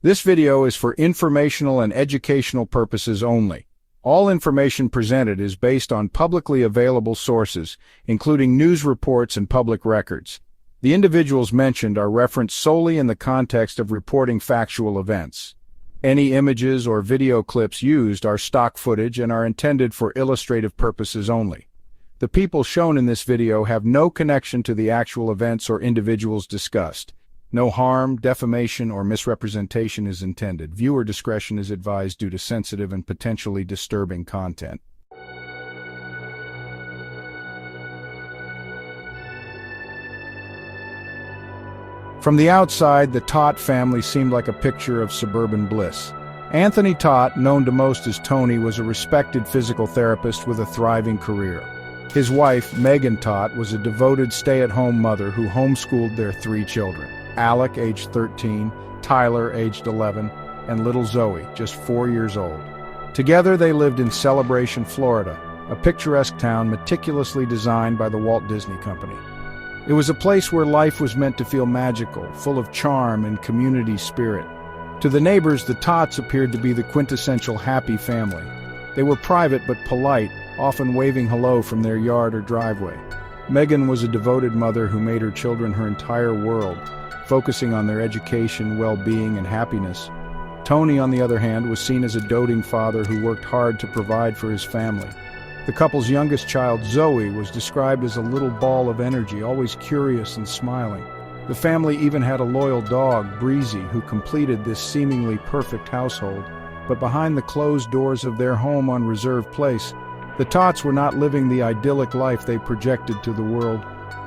This video is for informational and educational purposes only. All information presented is based on publicly available sources, including news reports and public records. The individuals mentioned are referenced solely in the context of reporting factual events. Any images or video clips used are stock footage and are intended for illustrative purposes only. The people shown in this video have no connection to the actual events or individuals discussed. No harm, defamation, or misrepresentation is intended. Viewer discretion is advised due to sensitive and potentially disturbing content. From the outside, the Todt family seemed like a picture of suburban bliss. Anthony Todt, known to most as Tony, was a respected physical therapist with a thriving career. His wife, Megan Todt, was a devoted stay-at-home mother who homeschooled their 3 children. Alec, aged 13, Tyler, aged 11, and little Zoe, just 4 years old. Together they lived in Celebration, Florida, a picturesque town meticulously designed by the Walt Disney Company. It was a place where life was meant to feel magical, full of charm and community spirit. To the neighbors, the Todts appeared to be the quintessential happy family. They were private but polite, often waving hello from their yard or driveway. Megan was a devoted mother who made her children her entire world, focusing on their education, well-being, and happiness. Tony, on the other hand, was seen as a doting father who worked hard to provide for his family. The couple's youngest child, Zoe, was described as a little ball of energy, always curious and smiling. The family even had a loyal dog, Breezy, who completed this seemingly perfect household. But behind the closed doors of their home on Reserve Place, the Todts were not living the idyllic life they projected to the world.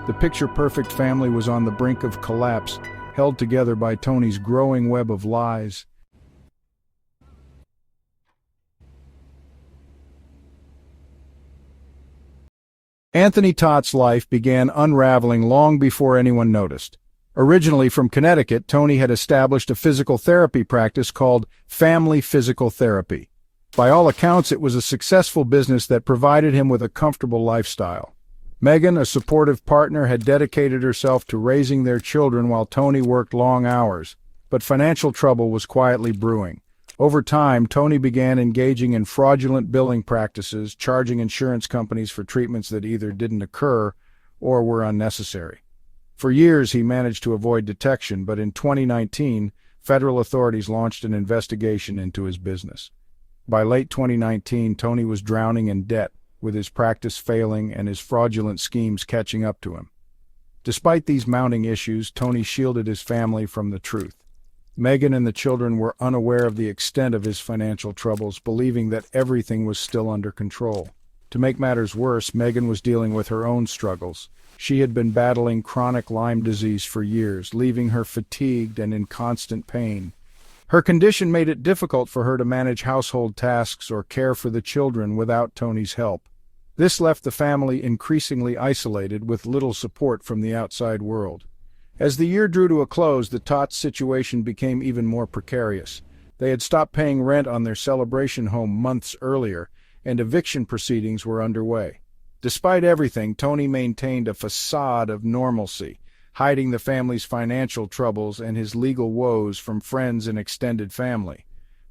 The picture-perfect family was on the brink of collapse, held together by Tony's growing web of lies. Anthony Todt's life began unraveling long before anyone noticed. Originally from Connecticut, Tony had established a physical therapy practice called Family Physical Therapy. By all accounts, it was a successful business that provided him with a comfortable lifestyle. Megan, a supportive partner, had dedicated herself to raising their children while Tony worked long hours. But financial trouble was quietly brewing. Over time, Tony began engaging in fraudulent billing practices, charging insurance companies for treatments that either didn't occur or were unnecessary. For years, he managed to avoid detection, but in 2019, federal authorities launched an investigation into his business. By late 2019, Tony was drowning in debt, with his practice failing and his fraudulent schemes catching up to him. Despite these mounting issues, Tony shielded his family from the truth. Megan and the children were unaware of the extent of his financial troubles, believing that everything was still under control. To make matters worse, Megan was dealing with her own struggles. She had been battling chronic Lyme disease for years, leaving her fatigued and in constant pain. Her condition made it difficult for her to manage household tasks or care for the children without Tony's help. This left the family increasingly isolated, with little support from the outside world. As the year drew to a close, the Todts' situation became even more precarious. They had stopped paying rent on their Celebration home months earlier, and eviction proceedings were underway. Despite everything, Tony maintained a facade of normalcy, hiding the family's financial troubles and his legal woes from friends and extended family.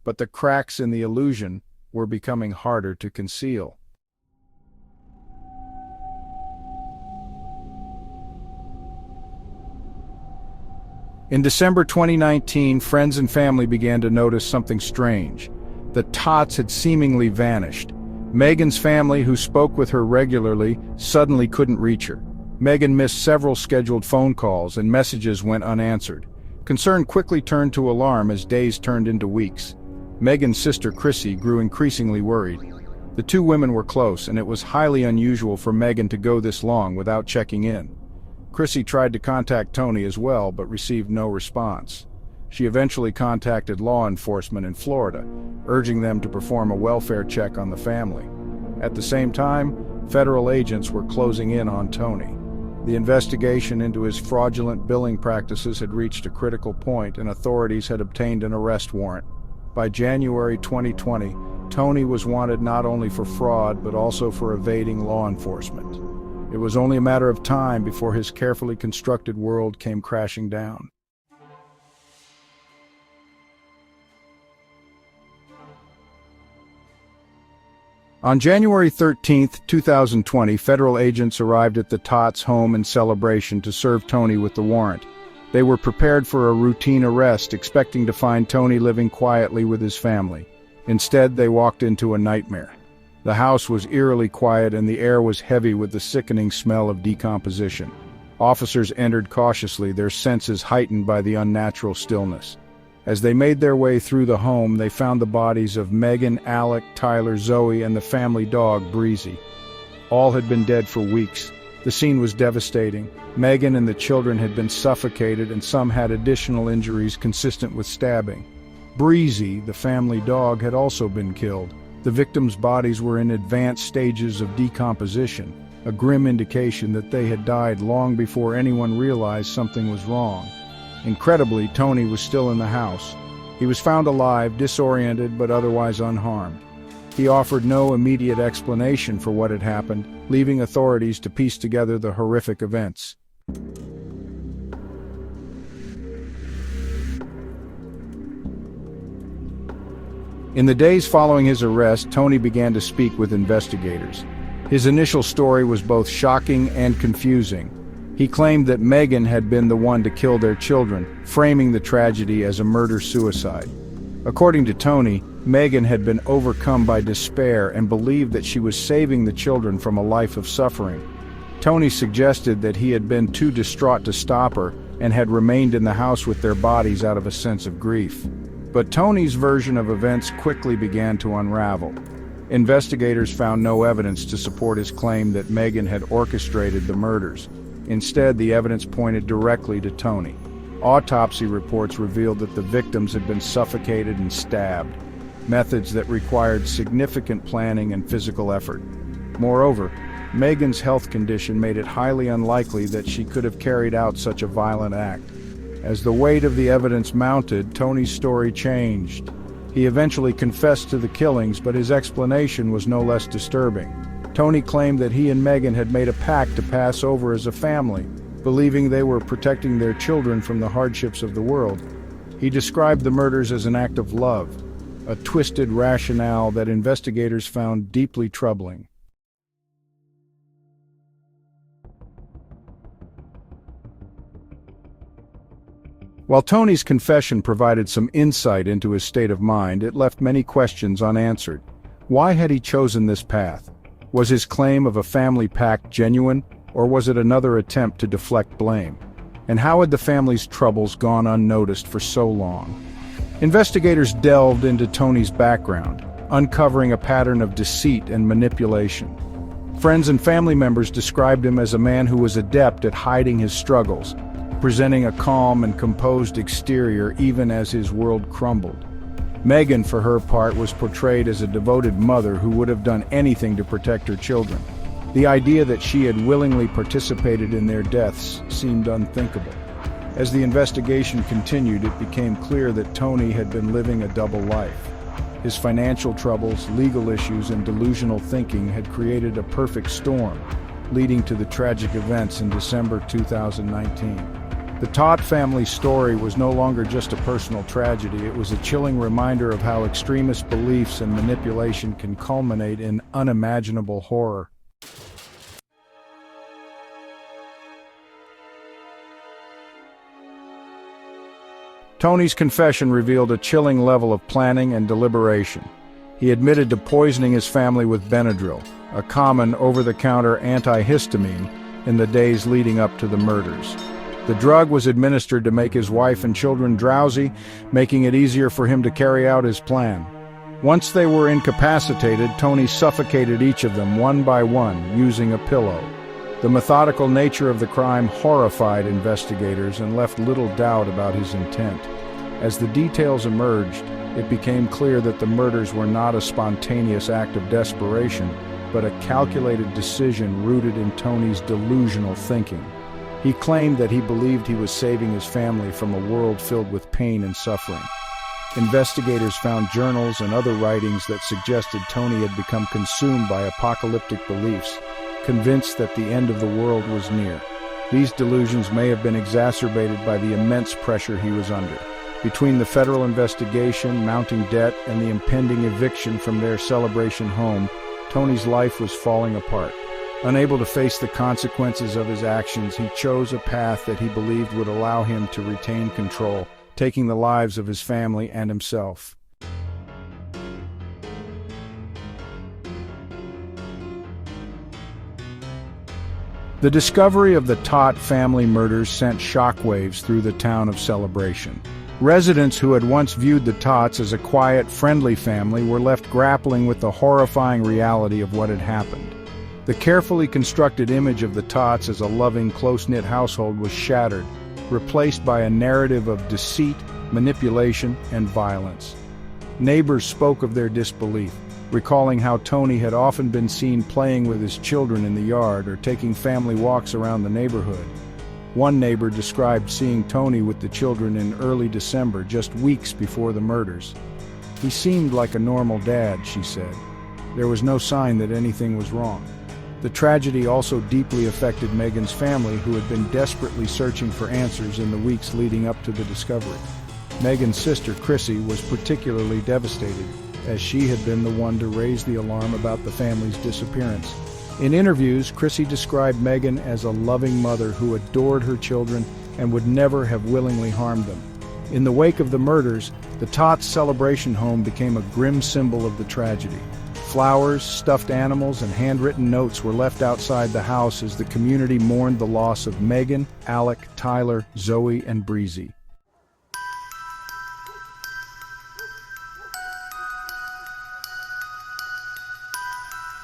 But the cracks in the illusion were becoming harder to conceal. In December 2019, friends and family began to notice something strange. The Todts had seemingly vanished. Megan's family, who spoke with her regularly, suddenly couldn't reach her. Megan missed several scheduled phone calls, and messages went unanswered. Concern quickly turned to alarm as days turned into weeks. Megan's sister, Chrissy, grew increasingly worried. The two women were close, and it was highly unusual for Megan to go this long without checking in. Chrissy tried to contact Tony as well, but received no response. She eventually contacted law enforcement in Florida, urging them to perform a welfare check on the family. At the same time, federal agents were closing in on Tony. The investigation into his fraudulent billing practices had reached a critical point, and authorities had obtained an arrest warrant. By January 2020, Tony was wanted not only for fraud, but also for evading law enforcement. It was only a matter of time before his carefully constructed world came crashing down. On January 13, 2020, federal agents arrived at the Todts' home in Celebration to serve Tony with the warrant. They were prepared for a routine arrest, expecting to find Tony living quietly with his family. Instead, they walked into a nightmare. The house was eerily quiet and the air was heavy with the sickening smell of decomposition. Officers entered cautiously, their senses heightened by the unnatural stillness. As they made their way through the home, they found the bodies of Megan, Alec, Tyler, Zoe, and the family dog, Breezy. All had been dead for weeks. The scene was devastating. Megan and the children had been suffocated, and some had additional injuries consistent with stabbing. Breezy, the family dog, had also been killed. The victims' bodies were in advanced stages of decomposition, a grim indication that they had died long before anyone realized something was wrong. Incredibly, Tony was still in the house. He was found alive, disoriented, but otherwise unharmed. He offered no immediate explanation for what had happened, leaving authorities to piece together the horrific events. In the days following his arrest, Tony began to speak with investigators. His initial story was both shocking and confusing. He claimed that Megan had been the one to kill their children, framing the tragedy as a murder-suicide. According to Tony, Megan had been overcome by despair and believed that she was saving the children from a life of suffering. Tony suggested that he had been too distraught to stop her and had remained in the house with their bodies out of a sense of grief. But Tony's version of events quickly began to unravel. Investigators found no evidence to support his claim that Megan had orchestrated the murders. Instead, the evidence pointed directly to Tony. Autopsy reports revealed that the victims had been suffocated and stabbed, methods that required significant planning and physical effort. Moreover, Megan's health condition made it highly unlikely that she could have carried out such a violent act. As the weight of the evidence mounted, Tony's story changed. He eventually confessed to the killings, but his explanation was no less disturbing. Tony claimed that he and Megan had made a pact to pass over as a family, believing they were protecting their children from the hardships of the world. He described the murders as an act of love, a twisted rationale that investigators found deeply troubling. While Tony's confession provided some insight into his state of mind, it left many questions unanswered. Why had he chosen this path? Was his claim of a family pact genuine, or was it another attempt to deflect blame? And how had the family's troubles gone unnoticed for so long? Investigators delved into Tony's background, uncovering a pattern of deceit and manipulation. Friends and family members described him as a man who was adept at hiding his struggles, presenting a calm and composed exterior even as his world crumbled. Megan, for her part, was portrayed as a devoted mother who would have done anything to protect her children. The idea that she had willingly participated in their deaths seemed unthinkable. As the investigation continued, it became clear that Tony had been living a double life. His financial troubles, legal issues, and delusional thinking had created a perfect storm, leading to the tragic events in December 2019. The Todt family story was no longer just a personal tragedy, it was a chilling reminder of how extremist beliefs and manipulation can culminate in unimaginable horror. Tony's confession revealed a chilling level of planning and deliberation. He admitted to poisoning his family with Benadryl, a common over-the-counter antihistamine, in the days leading up to the murders. The drug was administered to make his wife and children drowsy, making it easier for him to carry out his plan. Once they were incapacitated, Tony suffocated each of them one by one, using a pillow. The methodical nature of the crime horrified investigators and left little doubt about his intent. As the details emerged, it became clear that the murders were not a spontaneous act of desperation, but a calculated decision rooted in Tony's delusional thinking. He claimed that he believed he was saving his family from a world filled with pain and suffering. Investigators found journals and other writings that suggested Tony had become consumed by apocalyptic beliefs, convinced that the end of the world was near. These delusions may have been exacerbated by the immense pressure he was under. Between the federal investigation, mounting debt, and the impending eviction from their Celebration home, Tony's life was falling apart. Unable to face the consequences of his actions, he chose a path that he believed would allow him to retain control, taking the lives of his family and himself. The discovery of the Todt family murders sent shockwaves through the town of Celebration. Residents who had once viewed the Todts as a quiet, friendly family were left grappling with the horrifying reality of what had happened. The carefully constructed image of the Todts as a loving, close-knit household was shattered, replaced by a narrative of deceit, manipulation, and violence. Neighbors spoke of their disbelief, recalling how Tony had often been seen playing with his children in the yard or taking family walks around the neighborhood. One neighbor described seeing Tony with the children in early December, just weeks before the murders. "He seemed like a normal dad," she said. There was no sign that anything was wrong. The tragedy also deeply affected Megan's family, who had been desperately searching for answers in the weeks leading up to the discovery. Megan's sister, Chrissy, was particularly devastated, as she had been the one to raise the alarm about the family's disappearance. In interviews, Chrissy described Megan as a loving mother who adored her children and would never have willingly harmed them. In the wake of the murders, the Todts Celebration home became a grim symbol of the tragedy. Flowers, stuffed animals, and handwritten notes were left outside the house as the community mourned the loss of Megan, Alec, Tyler, Zoe, and Breezy.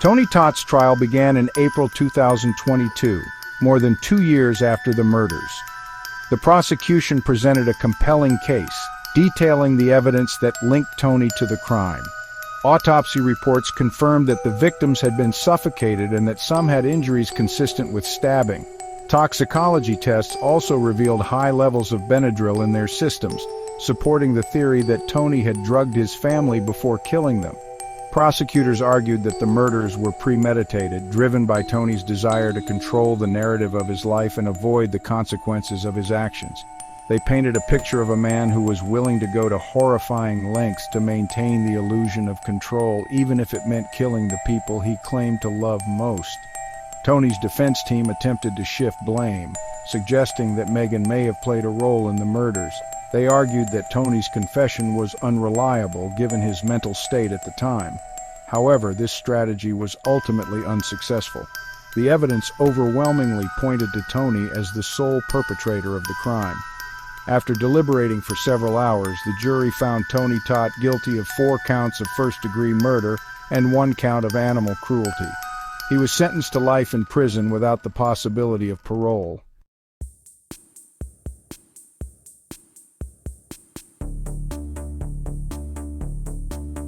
Tony Todt's trial began in April 2022, more than 2 years after the murders. The prosecution presented a compelling case, detailing the evidence that linked Tony to the crime. Autopsy reports confirmed that the victims had been suffocated and that some had injuries consistent with stabbing. Toxicology tests also revealed high levels of Benadryl in their systems, supporting the theory that Tony had drugged his family before killing them. Prosecutors argued that the murders were premeditated, driven by Tony's desire to control the narrative of his life and avoid the consequences of his actions. They painted a picture of a man who was willing to go to horrifying lengths to maintain the illusion of control, even if it meant killing the people he claimed to love most. Tony's defense team attempted to shift blame, suggesting that Megan may have played a role in the murders. They argued that Tony's confession was unreliable given his mental state at the time. However, this strategy was ultimately unsuccessful. The evidence overwhelmingly pointed to Tony as the sole perpetrator of the crime. After deliberating for several hours, the jury found Tony Todt guilty of 4 counts of first-degree murder and 1 count of animal cruelty. He was sentenced to life in prison without the possibility of parole.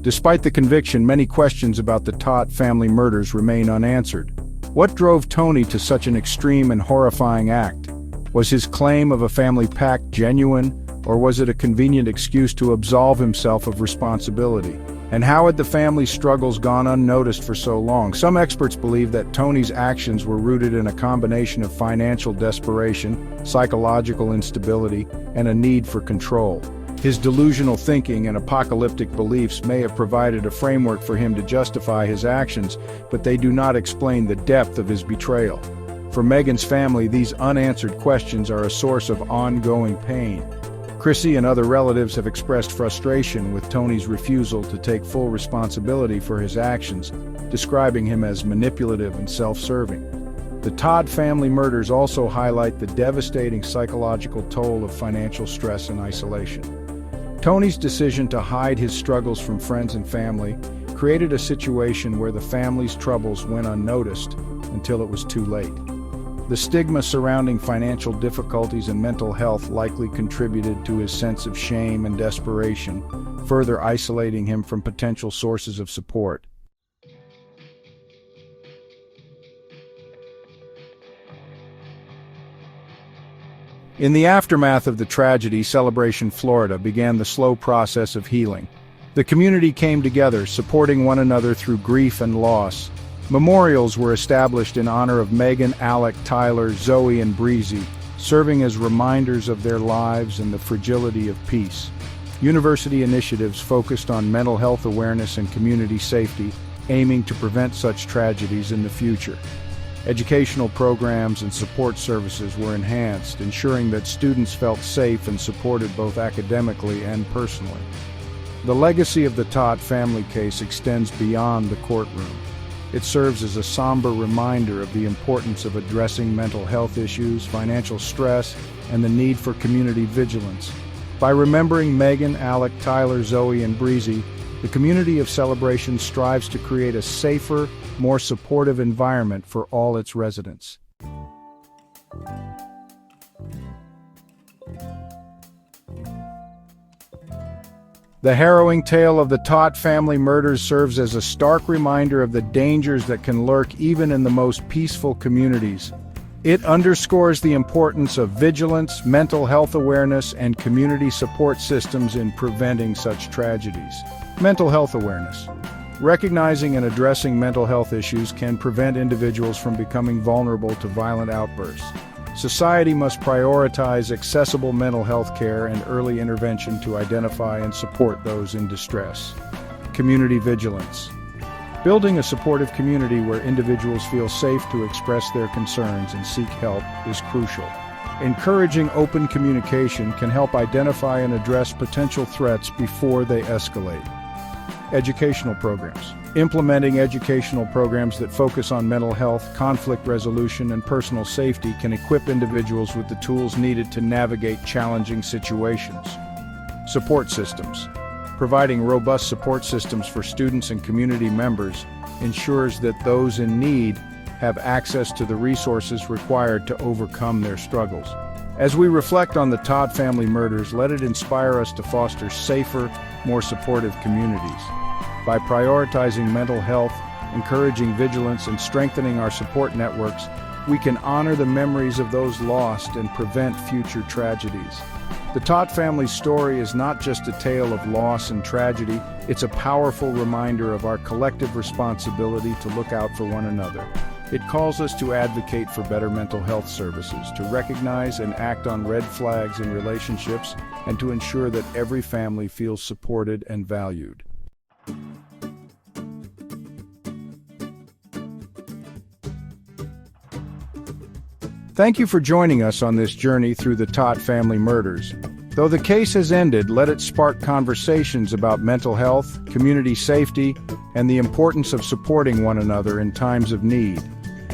Despite the conviction, many questions about the Todt family murders remain unanswered. What drove Tony to such an extreme and horrifying act? Was his claim of a family pact genuine, or was it a convenient excuse to absolve himself of responsibility? And how had the family's struggles gone unnoticed for so long? Some experts believe that Tony's actions were rooted in a combination of financial desperation, psychological instability, and a need for control. His delusional thinking and apocalyptic beliefs may have provided a framework for him to justify his actions, but they do not explain the depth of his betrayal. For Megan's family, these unanswered questions are a source of ongoing pain. Chrissy and other relatives have expressed frustration with Tony's refusal to take full responsibility for his actions, describing him as manipulative and self-serving. The Todt family murders also highlight the devastating psychological toll of financial stress and isolation. Tony's decision to hide his struggles from friends and family created a situation where the family's troubles went unnoticed until it was too late. The stigma surrounding financial difficulties and mental health likely contributed to his sense of shame and desperation, further isolating him from potential sources of support. In the aftermath of the tragedy, Celebration, Florida began the slow process of healing. The community came together, supporting one another through grief and loss. Memorials were established in honor of Megan, Alec, Tyler, Zoe, and Breezy, serving as reminders of their lives and the fragility of peace. University initiatives focused on mental health awareness and community safety, aiming to prevent such tragedies in the future. Educational programs and support services were enhanced, ensuring that students felt safe and supported both academically and personally. The legacy of the Todt family case extends beyond the courtroom. It serves as a somber reminder of the importance of addressing mental health issues, financial stress, and the need for community vigilance. By remembering Megan, Alec, Tyler, Zoe, and Breezy, the community of Celebration strives to create a safer, more supportive environment for all its residents. The harrowing tale of the Todt family murders serves as a stark reminder of the dangers that can lurk even in the most peaceful communities. It underscores the importance of vigilance, mental health awareness, and community support systems in preventing such tragedies. Mental health awareness. Recognizing and addressing mental health issues can prevent individuals from becoming vulnerable to violent outbursts. Society must prioritize accessible mental health care and early intervention to identify and support those in distress. Community vigilance. Building a supportive community where individuals feel safe to express their concerns and seek help is crucial. Encouraging open communication can help identify and address potential threats before they escalate. Educational programs. Implementing educational programs that focus on mental health, conflict resolution, and personal safety can equip individuals with the tools needed to navigate challenging situations. Support systems. Providing robust support systems for students and community members ensures that those in need have access to the resources required to overcome their struggles. As we reflect on the Todt family murders, let it inspire us to foster safer, more supportive communities. By prioritizing mental health, encouraging vigilance, and strengthening our support networks, we can honor the memories of those lost and prevent future tragedies. The Todt family's story is not just a tale of loss and tragedy, it's a powerful reminder of our collective responsibility to look out for one another. It calls us to advocate for better mental health services, to recognize and act on red flags in relationships, and to ensure that every family feels supported and valued. Thank you for joining us on this journey through the Todt family murders. Though the case has ended, let it spark conversations about mental health, community safety, and the importance of supporting one another in times of need.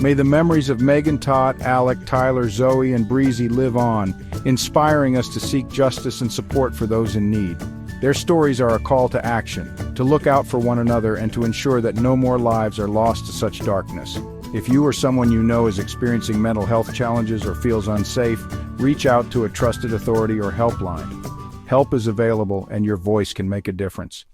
May the memories of Megan Todt, Alec, Tyler, Zoe, and Breezy live on, inspiring us to seek justice and support for those in need. Their stories are a call to action, to look out for one another and to ensure that no more lives are lost to such darkness. If you or someone you know is experiencing mental health challenges or feels unsafe, reach out to a trusted authority or helpline. Help is available and your voice can make a difference.